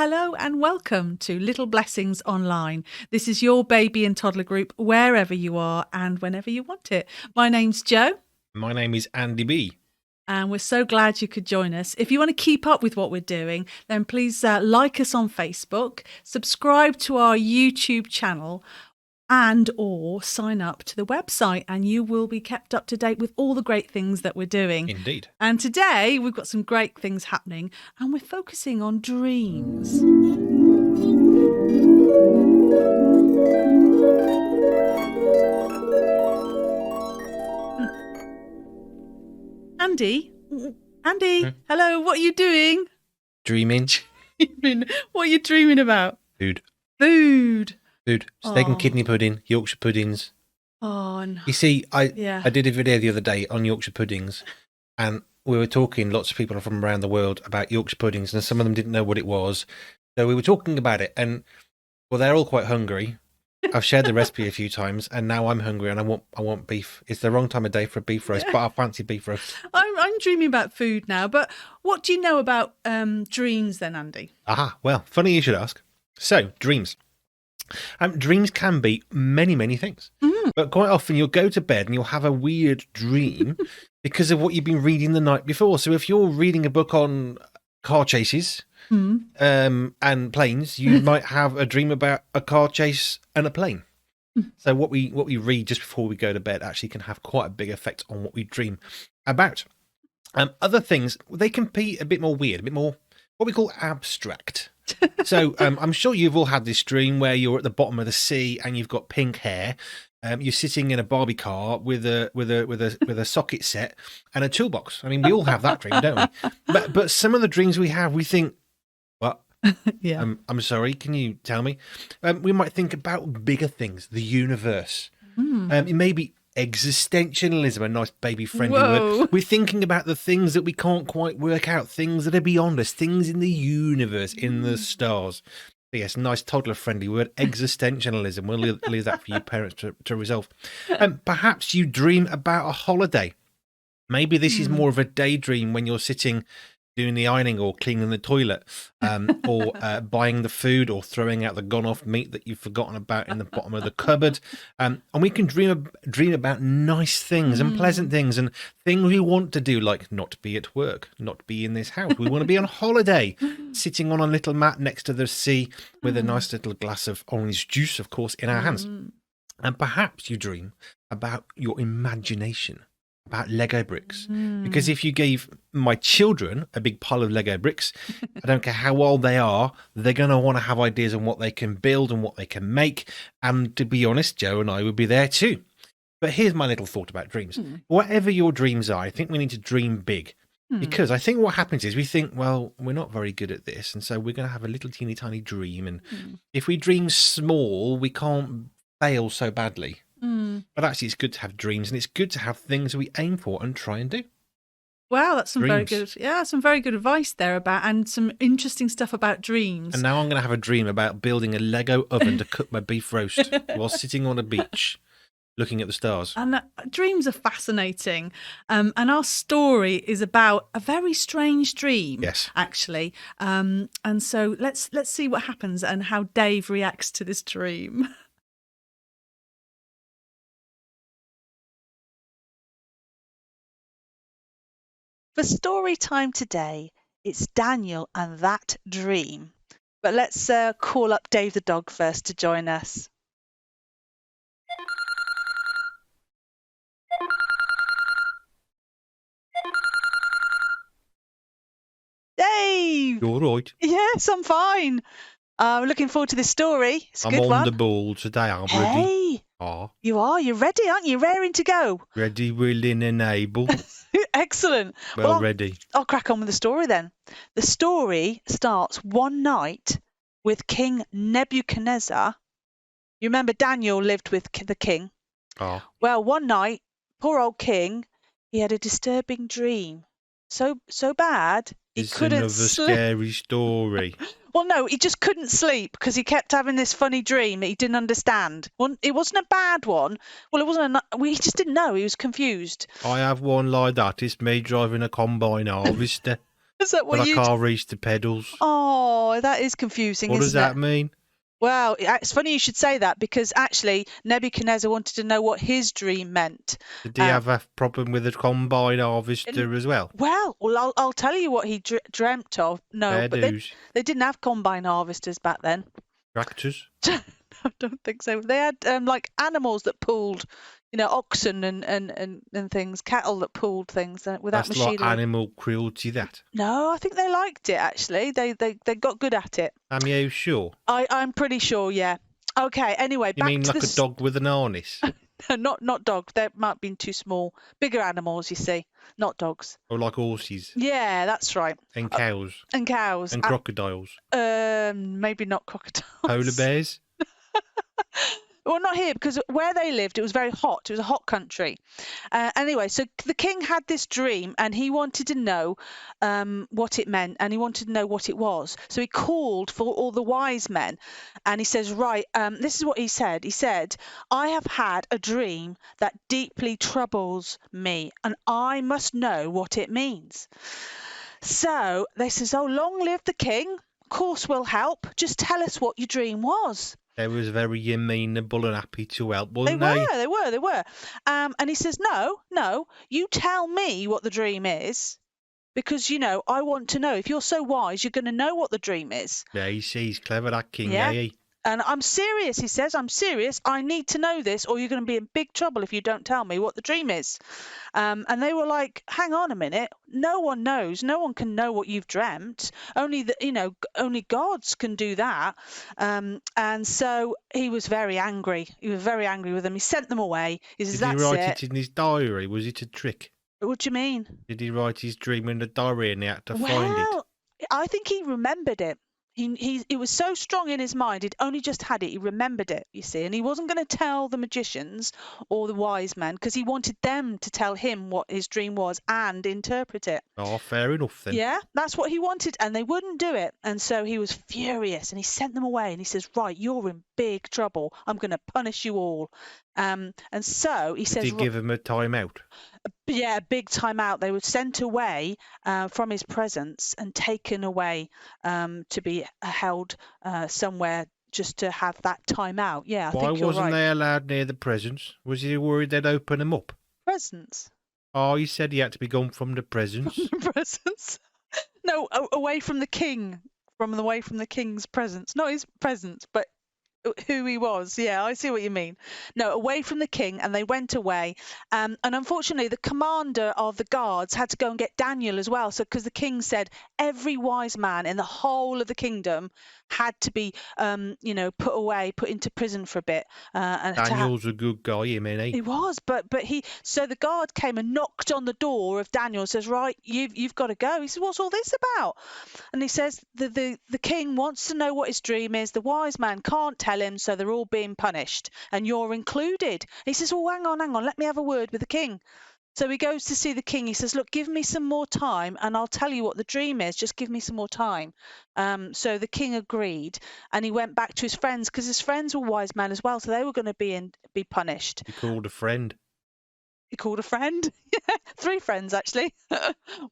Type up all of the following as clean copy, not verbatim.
Hello and welcome to Little Blessings Online. This is your baby and toddler group wherever you are and whenever you want it. My name's Jo. My name is Andy B. And we're so glad you could join us. If you want to keep up with what we're doing, then please like us on Facebook, subscribe to our YouTube channel, and or sign up to the website, and you will be kept up to date with all the great things that we're doing. Indeed. And today we've got some great things happening, and we're focusing on dreams. Andy, hello, what are you doing? Dreaming. What are you dreaming about? Food. Steak and kidney pudding, Yorkshire puddings. Oh, no. You see, I did a video the other day on Yorkshire puddings, and we were talking, lots of people from around the world, about Yorkshire puddings, and some of them didn't know what it was. So we were talking about it, and, well, they're all quite hungry. I've shared the recipe a few times, and now I'm hungry, and I want beef. It's the wrong time of day for a beef roast, but I fancy beef roast. I'm dreaming about food now, but what do you know about dreams then, Andy? Aha, well, funny you should ask. So, dreams. Dreams can be many, many things. But quite often you'll go to bed and you'll have a weird dream because of what you've been reading the night before. So if you're reading a book on car chases and planes, you might have a dream about a car chase and a plane. So what we read just before we go to bed actually can have quite a big effect on what we dream about. Other things, they can be a bit more weird, a bit more what we call abstract. So I'm sure you've all had this dream where you're at the bottom of the sea and you've got pink hair. You're sitting in a Barbie car with a socket set and a toolbox. I mean, we all have that dream, don't we? But some of the dreams we have, we think, what? Yeah. I'm sorry. Can you tell me? We might think about bigger things, the universe. It may be existentialism, a nice baby-friendly word. We're thinking about the things that we can't quite work out, things that are beyond us, things in the universe, in the stars. Yes, nice toddler-friendly word, existentialism. We'll leave that for you parents to resolve. Perhaps you dream about a holiday. Maybe this is more of a daydream when you're sitting doing the ironing or cleaning the toilet, or buying the food or throwing out the gone-off meat that you've forgotten about in the bottom of the cupboard. And we can dream about nice things and pleasant things and things we want to do, like not be at work, not be in this house. We want to be on holiday, sitting on a little mat next to the sea with a nice little glass of orange juice, of course, in our hands. And perhaps you dream about your imagination, about Lego bricks. Because if you gave my children a big pile of Lego bricks, I don't care how old they are, they're going to want to have ideas on what they can build and what they can make. And to be honest, Jo and I would be there too. But here's my little thought about dreams. Whatever your dreams are, I think we need to dream big. Because I think what happens is we think, well, we're not very good at this, and so we're going to have a little teeny tiny dream. And if we dream small, we can't fail so badly. But actually, it's good to have dreams, and it's good to have things we aim for and try and do. Wow, that's some Dreams. some very good advice there and some interesting stuff about dreams. And now I'm going to have a dream about building a Lego oven to cook my beef roast while sitting on a beach looking at the stars. And dreams are fascinating. And our story is about a very strange dream, Yes. actually. And so let's see what happens and how Dave reacts to this dream. For story time today, it's Daniel and that dream. But let's call up Dave the dog first to join us. Dave! You all right? Yes, I'm fine. Looking forward to this story. It's a I'm good on one. the ball today. I'm ready. Hey, Oh, you are. You're ready, aren't you? Raring to go. ready, willing, and able. Excellent. Well, ready. I'll crack on with the story then. The story starts one night with King Nebuchadnezzar. You remember Daniel lived with the king? Oh, Well, one night, poor old king, he had a disturbing dream. So bad he it's couldn't another sleep. scary story. Well, no, he just couldn't sleep because he kept having this funny dream that he didn't understand. Well, it wasn't a bad one. Well, it wasn't. He just didn't know. He was confused. I have one like that. It's me driving a combine harvester, Is that what but I you? can't reach the pedals. Oh, that is confusing. What does isn't that it? mean? Well, it's funny you should say that because actually Nebuchadnezzar wanted to know what his dream meant. Did he have a problem with the combine harvester as well? Well, I'll tell you what he dreamt of. No, Fair but dues. they didn't have combine harvesters back then. Tractors. I don't think so. They had like animals that pulled, oxen and things, cattle that pulled things without That's machinery. like animal cruelty, that. No, I think they liked it actually. They got good at it. Am you sure? I'm pretty sure, yeah. Okay, anyway, You back mean to like a dog with an harness? not dog. They might have been too small. Bigger animals, you see, not dogs. Or like horses? Yeah, that's right. And cows? And cows. And crocodiles? Maybe not crocodiles. Polar bears? Well, not here, because where they lived, it was very hot. It was a hot country. Anyway, so the king had this dream, and he wanted to know what it meant, and he wanted to know what it was. So he called for all the wise men, and he says, right, this is what he said. He said, I have had a dream that deeply troubles me, and I must know what it means. So they says, oh, long live the king. Of course we'll help. Just tell us what your dream was. They was very amenable and happy to help, wasn't they? They were. And he says, no, you tell me what the dream is, because, I want to know. If you're so wise, you're going to know what the dream is. Yeah, he's clever, that king, Yeah. eh? And I'm serious, he says, I'm serious. I need to know this, or you're going to be in big trouble if you don't tell me what the dream is. And they were like, hang on a minute. No one knows. No one can know what you've dreamt. Only only gods can do that. And so he was very angry. He was very angry with them. He sent them away. He says, Did he that's write it. it in his diary? Was it a trick? What do you mean? Did he write his dream in the diary and he had to find it? Well, I think he remembered it. It was so strong in his mind. He'd only just had it. He remembered it, you see, and he wasn't going to tell the magicians or the wise men because he wanted them to tell him what his dream was and interpret it. Oh, fair enough then. Yeah, that's what he wanted, and they wouldn't do it. And so he was furious, and he sent them away. And he says, "Right, you're in big trouble. I'm going to punish you all." And so he says, Did he give him a time out? yeah, big time out. They were sent away from his presence and taken away to be held somewhere just to have that time out. Yeah, I Why think you're wasn't right. they allowed near the presents? Was he worried they'd open them up? Presents. Oh, he said he had to be gone from the presents. Presents. No, away from the king. Away from the king's presence. Not his presence, but who he was. Yeah, I see what you mean. No, away from the king, and they went away. And unfortunately, the commander of the guards had to go and get Daniel as well. So, because the king said every wise man in the whole of the kingdom had to be, put away, put into prison for a bit. And Daniel's a good guy, him, ain't he? He was, but he. So the guard came and knocked on the door of Daniel and says, "Right, you've got to go." He says, "What's all this about?" And he says, the king wants to know what his dream is. The wise man can't tell him, so they're all being punished, and you're included. He says, "Well, hang on, let me have a word with the king." So he goes to see the king. He says, look, give me some more time and I'll tell you what the dream is. Just give me some more time. So the king agreed, and he went back to his friends, because his friends were wise men as well. So they were going to be punished. He called a friend. He called a friend. 3 friends, actually.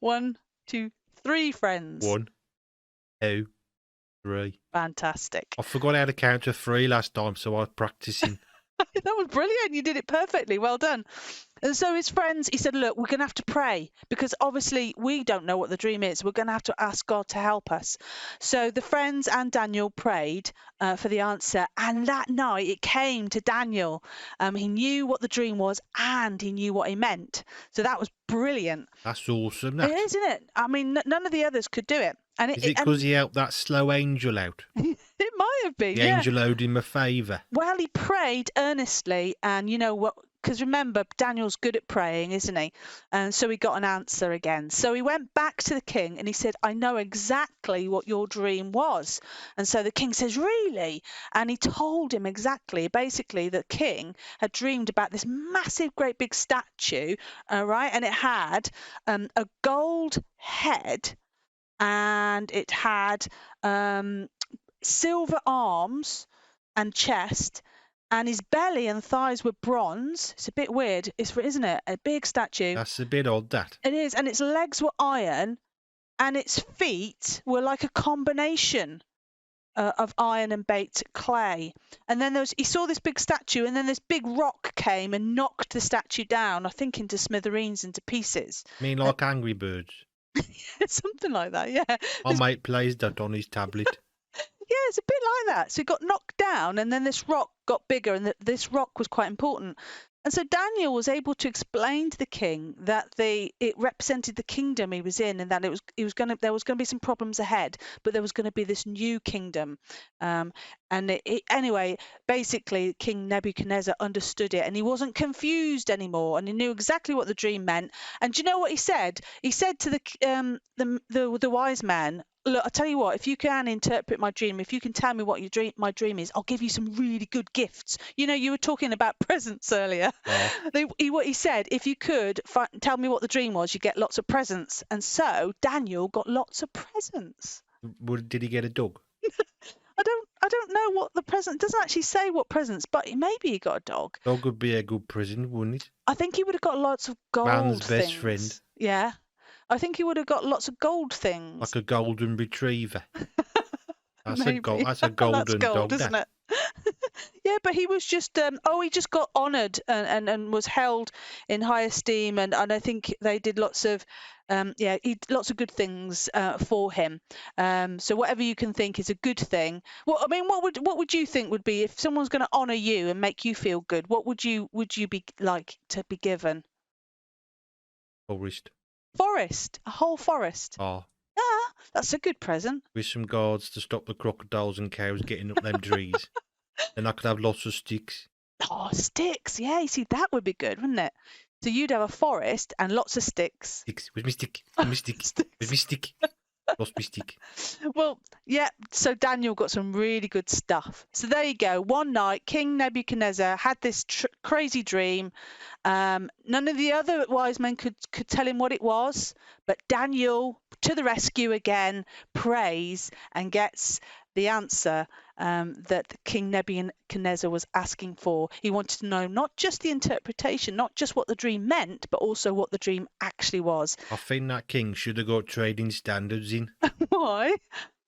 1, 2, 3 friends. 1, 2, 3. Fantastic. I forgot how to count to 3 last time, so I was practicing. That was brilliant. You did it perfectly. Well done. And so his friends, he said, look, we're going to have to pray, because obviously we don't know what the dream is. We're going to have to ask God to help us. So the friends and Daniel prayed for the answer. And that night it came to Daniel. He knew what the dream was and he knew what he meant. So that was brilliant. That's awesome. That. It is, isn't it? I mean, none of the others could do it. And Is it because he helped that slow angel out? It might have been. The angel owed him a favour. Well, he prayed earnestly, and you know what? Because remember, Daniel's good at praying, isn't he? And so he got an answer again. So he went back to the king and he said, I know exactly what your dream was. And so the king says, really? And he told him exactly, basically, that king had dreamed about this massive, great big statue, right? And it had a gold head, and it had silver arms and chest, and his belly and thighs were bronze. It's a bit weird, isn't it? A big statue. That's a bit odd, that. It is, and its legs were iron, and its feet were like a combination of iron and baked clay. And then he saw this big statue, and then this big rock came and knocked the statue down, I think into smithereens, into pieces. I mean, like Angry Birds. Something like that, yeah. My mate plays that on his tablet. Yeah, it's a bit like that. So he got knocked down, and then this rock got bigger, and this rock was quite important. And so Daniel was able to explain to the king that it represented the kingdom he was in, and that there was going to be some problems ahead, but there was going to be this new kingdom. Anyway, basically, King Nebuchadnezzar understood it, and he wasn't confused anymore, and he knew exactly what the dream meant. And do you know what he said? He said to the wise men, look, I'll tell you what, if you can interpret my dream, if you can tell me what my dream is, I'll give you some really good gifts. You know, you were talking about presents earlier. Oh. What he said, if you could tell me what the dream was, you get lots of presents. And so Daniel got lots of presents. Did he get a dog? I don't know what the present doesn't actually say what presents, but maybe he got a dog. Dog would be a good present, wouldn't it? I think he would have got lots of gold Man's things. best friend. Yeah. I think he would have got lots of gold things. Like a golden retriever. That's Maybe. That's a golden That's gold, dog, isn't it? Yeah, but he was just he just got honoured and was held in high esteem, and I think they did lots of lots of good things for him. So whatever you can think is a good thing. Well, I mean, what would you think would be, if someone's going to honour you and make you feel good? What would you be like to be given? Forest, a whole forest. Oh. Ah, that's a good present. With some guards to stop the crocodiles and cows getting up them trees. Then I could have lots of sticks. Oh, sticks. Yeah, you see, that would be good, wouldn't it? So you'd have a forest and lots of sticks. Sticks. With me stick. With me stick. With me stick. Lost me stick. Well, yeah, so Daniel got some really good stuff. So there you go. One night, King Nebuchadnezzar had this crazy dream. None of the other wise men could tell him what it was, but Daniel, to the rescue again, prays and gets the answer that King Nebuchadnezzar was asking for. He wanted to know not just the interpretation, not just what the dream meant, but also what the dream actually was. I think that king should have got trading standards in. Why?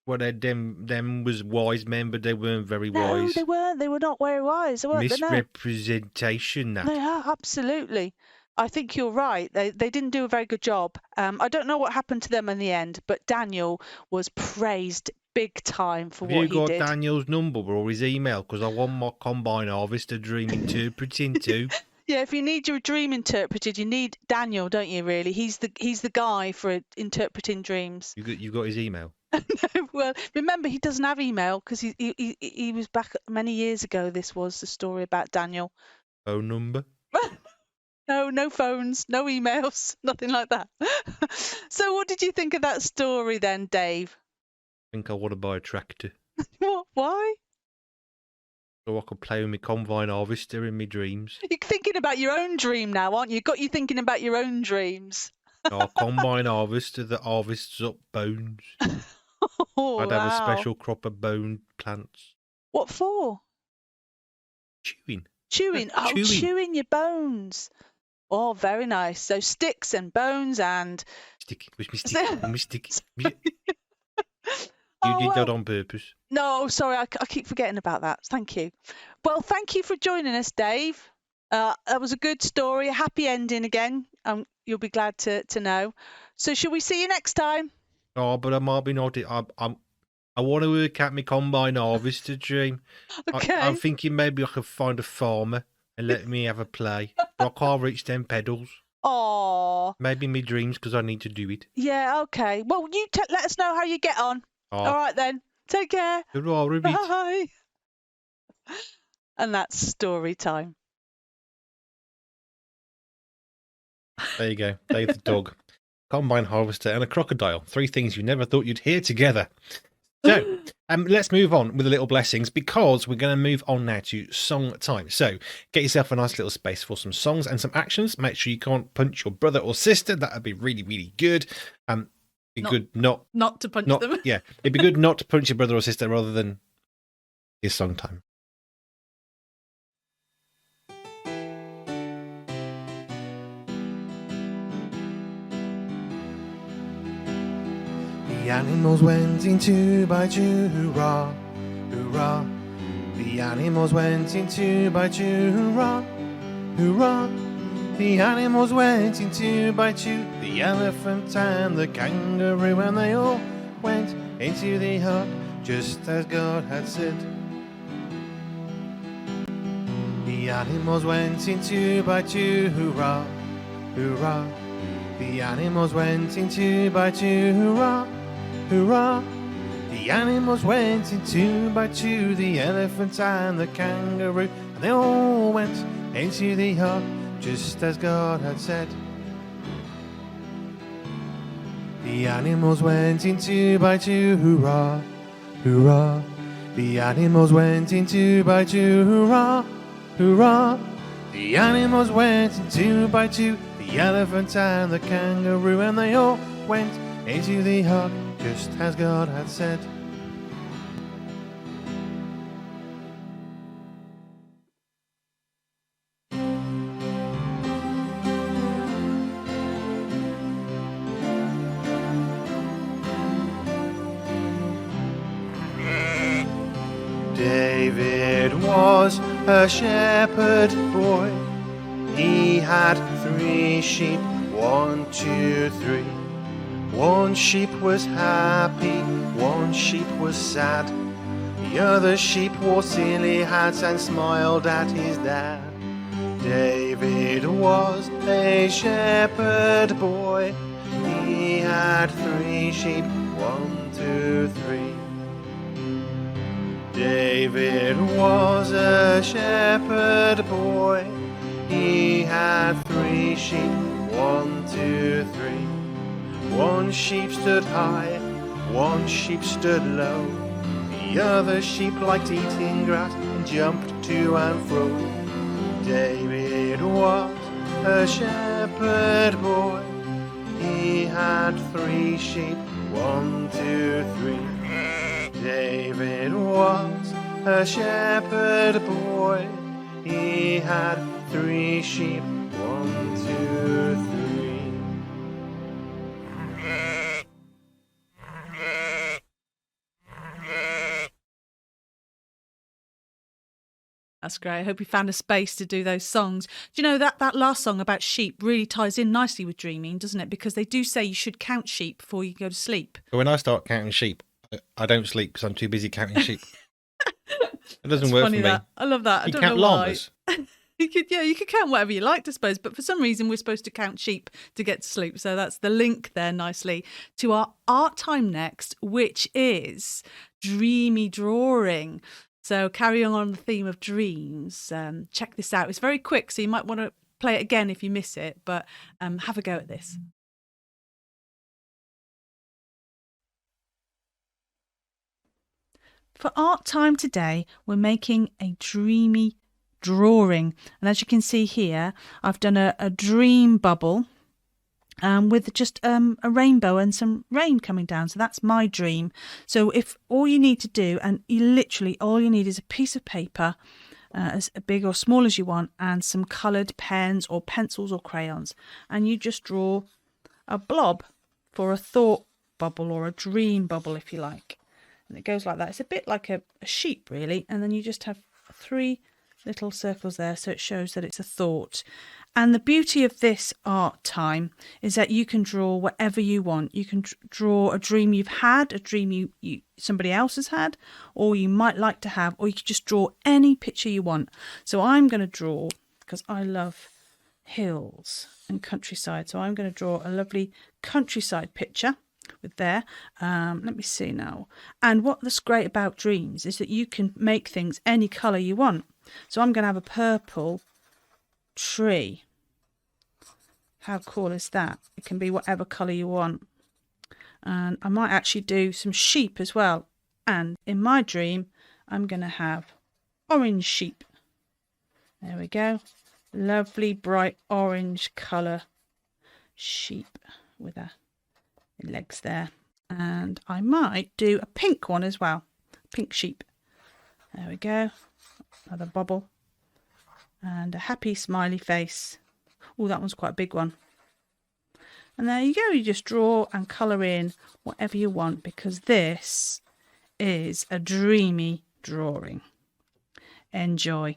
Well, them was wise men, but they weren't very wise. No, they weren't. They were not very wise. Misrepresentation, that. They are, absolutely. I think you're right. They didn't do a very good job. I don't know what happened to them in the end, but Daniel was praised big time for what he did. Have you got Daniel's number or his email? Because I want my combine harvester dream interpreting too. Yeah, if you need your dream interpreted, you need Daniel, don't you? Really, he's the guy for interpreting dreams. You got his email? No, well, remember, he doesn't have email because he was back many years ago. This was the story about Daniel. Phone number? No phones, no emails, nothing like that. So what did you think of that story then, Dave? I think I want to buy a tractor. What? Why? So I could play with my combine harvester in my dreams. You're thinking about your own dream now, aren't you? Got you thinking about your own dreams. Our combine harvester that harvests up bones. Oh, I'd have a wow. special crop of bone plants. What for? Chewing. Chewing. Oh, Chewing. chewing your bones. Oh, very nice. So sticks and bones and... Sticky. Where's my sticky? Where's my sticky? You Oh, did well. that on purpose. No, sorry, I keep forgetting about that. Thank you. Well, thank you for joining us, Dave. That was a good story, a happy ending again. You'll be glad to know. So, shall we see you next time? Oh, but I might be not. I want to work out my combine harvester dream. Okay. I'm thinking maybe I could find a farmer and let me have a play. But I can't reach them pedals. Oh. Maybe my dreams because I need to do it. Yeah, okay. Well, you let us know how you get on. Oh. All right, then. Take care. Bye. And that's story time. There you go. Dave the dog, combine harvester, and a crocodile. 3 things you never thought you'd hear together. So, let's move on with the little blessings because we're going to move on now to song time. So, get yourself a nice little space for some songs and some actions. Make sure you can't punch your brother or sister. That would be really, really good. Good not to punch them. Yeah, it'd be good not to punch your brother or sister rather than his song time. The animals went in 2 by 2, hurrah, hurrah. The animals went in 2 by 2, hurrah, hurrah. The animals went in 2 by 2, the elephant and the kangaroo, and they all went into the hut, just as God had said. The animals went in 2 by 2, hurrah, hurrah. The animals went in 2 by 2, hurrah, hurrah. The animals went in 2 by 2, the elephant and the kangaroo, and they all went into the hut, just as God had said. The animals went in 2 by 2, hurrah, hurrah. The animals went in 2 by 2, hurrah, hurrah. The animals went in 2 by 2, the elephant and the kangaroo, and they all went into the hut, just as God had said. David was a shepherd boy. He had 3 sheep, 1, 2, 3. 1 sheep was happy, 1 sheep was sad. The other sheep wore silly hats and smiled at his dad. David was a shepherd boy. He had 3 sheep, 1, 2, 3. David was a shepherd boy. He had 3 sheep, 1, 2, 3. 1 sheep stood high, 1 sheep stood low. The other sheep liked eating grass and jumped to and fro. David was a shepherd boy. He had 3 sheep, 1, 2, 3. David was a shepherd boy. He had 3 sheep, 1, 2, 3. That's great. I hope you found a space to do those songs. Do you know that last song about sheep really ties in nicely with dreaming, doesn't it? Because they do say you should count sheep before you go to sleep. But when I start counting sheep, I don't sleep because I'm too busy counting sheep. It doesn't That's work funny, for me. that. I love that. You I don't count know why. llamas. You could count whatever you liked, I suppose. But for some reason, we're supposed to count sheep to get to sleep. So that's the link there nicely to our art time next, which is dreamy drawing. So carrying on the theme of dreams, check this out. It's very quick, so you might want to play it again if you miss it, but have a go at this. For art time today, we're making a dreamy drawing. And as you can see here, I've done a dream bubble with just a rainbow and some rain coming down. So that's my dream. So if all you need to do, and all you need is a piece of paper, as big or small as you want, and some coloured pens or pencils or crayons, and you just draw a blob for a thought bubble or a dream bubble, if you like. And it goes like that. It's a bit like a sheep, really. And then you just have 3 little circles there, so it shows that it's a thought. And the beauty of this art time is that you can draw whatever you want. You can draw a dream you've had, a dream somebody else has had, or you might like to have, or you can just draw any picture you want. So I'm going to draw, because I love hills and countryside, so I'm going to draw a lovely countryside picture with there. Let me see now. And what's great about dreams is that you can make things any colour you want. So I'm going to have a purple tree. How cool is that? It can be whatever colour you want. And I might actually do some sheep as well. And in my dream, I'm going to have orange sheep. There we go. Lovely bright orange colour sheep with the legs there. And I might do a pink one as well. Pink sheep. There we go. Another bubble. And a happy smiley face. Oh, that one's quite a big one. And there you go. You just draw and colour in whatever you want, because this is a dreamy drawing. Enjoy.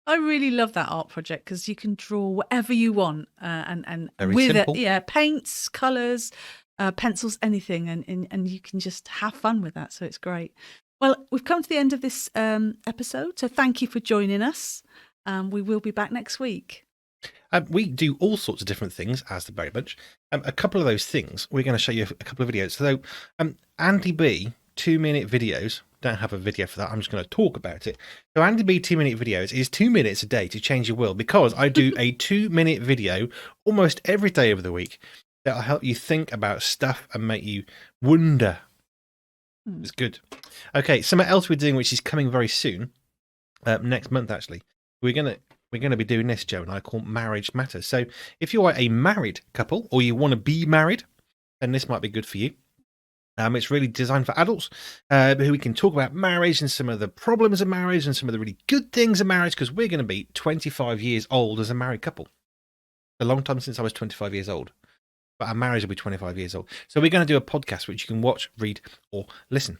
I really love that art project because you can draw whatever you want, and Very with simple. it, paints, colours, pencils, anything, and you can just have fun with that. So it's great. Well, we've come to the end of this episode, so thank you for joining us. We will be back next week. We do all sorts of different things as the Berry Bunch. A couple of those things, we're going to show you a couple of videos. So Andy B 2-minute videos. Don't have a video for that. I'm just going to talk about it. So Andy B 2-minute videos is 2 minutes a day to change your world, because I do a 2-minute video almost every day of the week that'll help you think about stuff and make you wonder. It's good. Okay, something else we're doing, which is coming very soon, next month actually. We're gonna be doing this, Joe and I, called Marriage Matters. So if you are a married couple or you want to be married, then this might be good for you. It's really designed for adults who we can talk about marriage and some of the problems of marriage and some of the really good things of marriage, because we're going to be 25 years old as a married couple. A long time since I was 25 years old, but our marriage will be 25 years old. So we're going to do a podcast which you can watch, read, or listen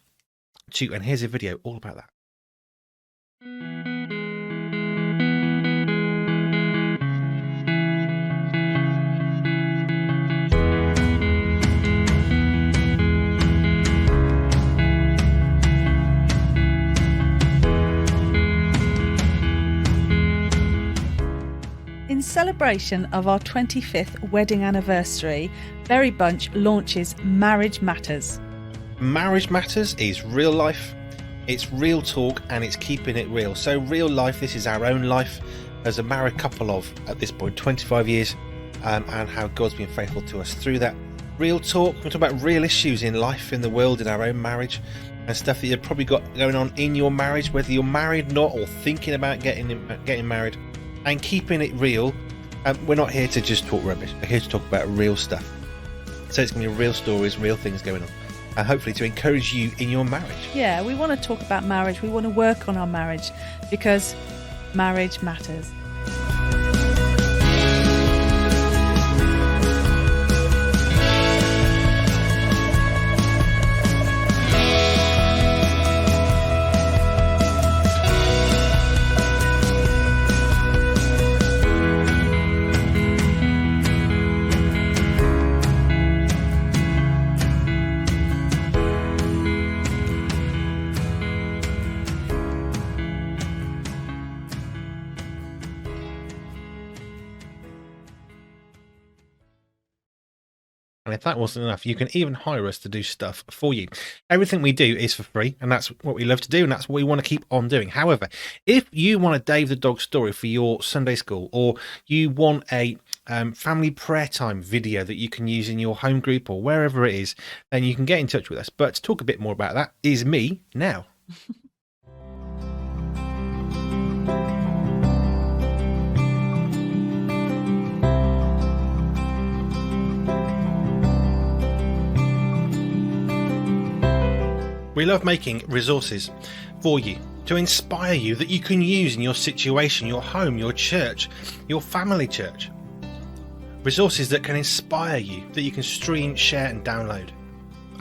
to. And here's a video all about that. In celebration of our 25th wedding anniversary, Berry Bunch launches Marriage Matters. Marriage Matters is real life, it's real talk, and it's keeping it real. So real life, this is our own life as a married couple of, at this point, 25 years, and how God's been faithful to us through that. Real talk, we're talking about real issues in life, in the world, in our own marriage, and stuff that you've probably got going on in your marriage, whether you're married, not, or thinking about getting married. And keeping it real. We're not here to just talk rubbish. We're here to talk about real stuff. So it's going to be real stories, real things going on. And hopefully to encourage you in your marriage. Yeah, we want to talk about marriage. We want to work on our marriage, because marriage matters. And if that wasn't enough, you can even hire us to do stuff for you. Everything we do is for free, and that's what we love to do, and that's what we want to keep on doing. However, if you want a Dave the Dog story for your Sunday school, or you want a family prayer time video that you can use in your home group or wherever it is, then you can get in touch with us. But to talk a bit more about that is me now. We love making resources for you to inspire you that you can use in your situation, your home, your church, your family church. Resources that can inspire you, that you can stream, share and download.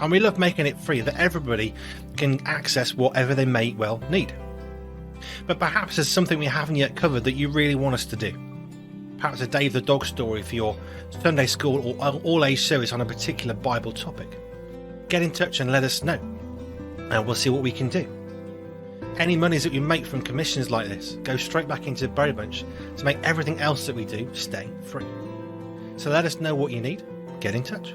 And we love making it free that everybody can access whatever they may well need. But perhaps there's something we haven't yet covered that you really want us to do. Perhaps a Dave the Dog story for your Sunday school or all-age service on a particular Bible topic. Get in touch and let us know, and we'll see what we can do. Any monies that we make from commissions like this go straight back into Berry Bunch to make everything else that we do stay free. So let us know what you need. Get in touch.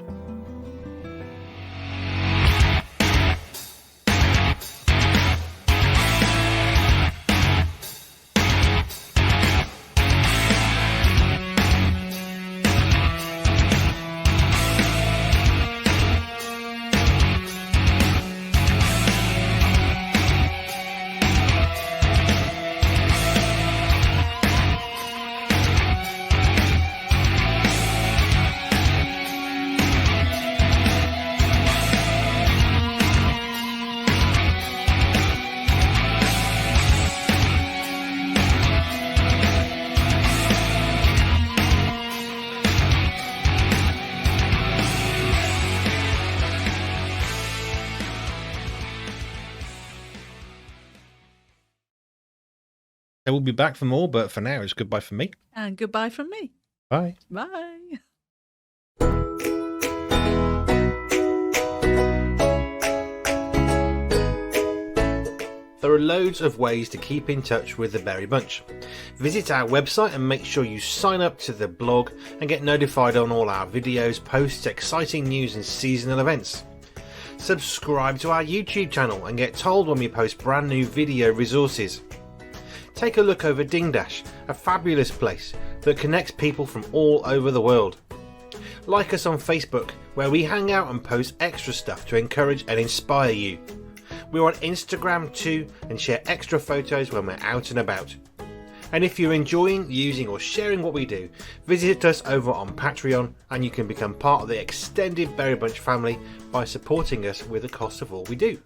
So we'll be back for more, but for now, it's goodbye from me. And goodbye from me. Bye. Bye. There are loads of ways to keep in touch with the Berry Bunch. Visit our website and make sure you sign up to the blog and get notified on all our videos, posts, exciting news and seasonal events. Subscribe to our YouTube channel and get told when we post brand new video resources. Take a look over Ding Dash, a fabulous place that connects people from all over the world. Like us on Facebook, where we hang out and post extra stuff to encourage and inspire you. We're on Instagram too and share extra photos when we're out and about. And if you're enjoying, using or sharing what we do, visit us over on Patreon and you can become part of the extended Berry Bunch family by supporting us with the cost of all we do.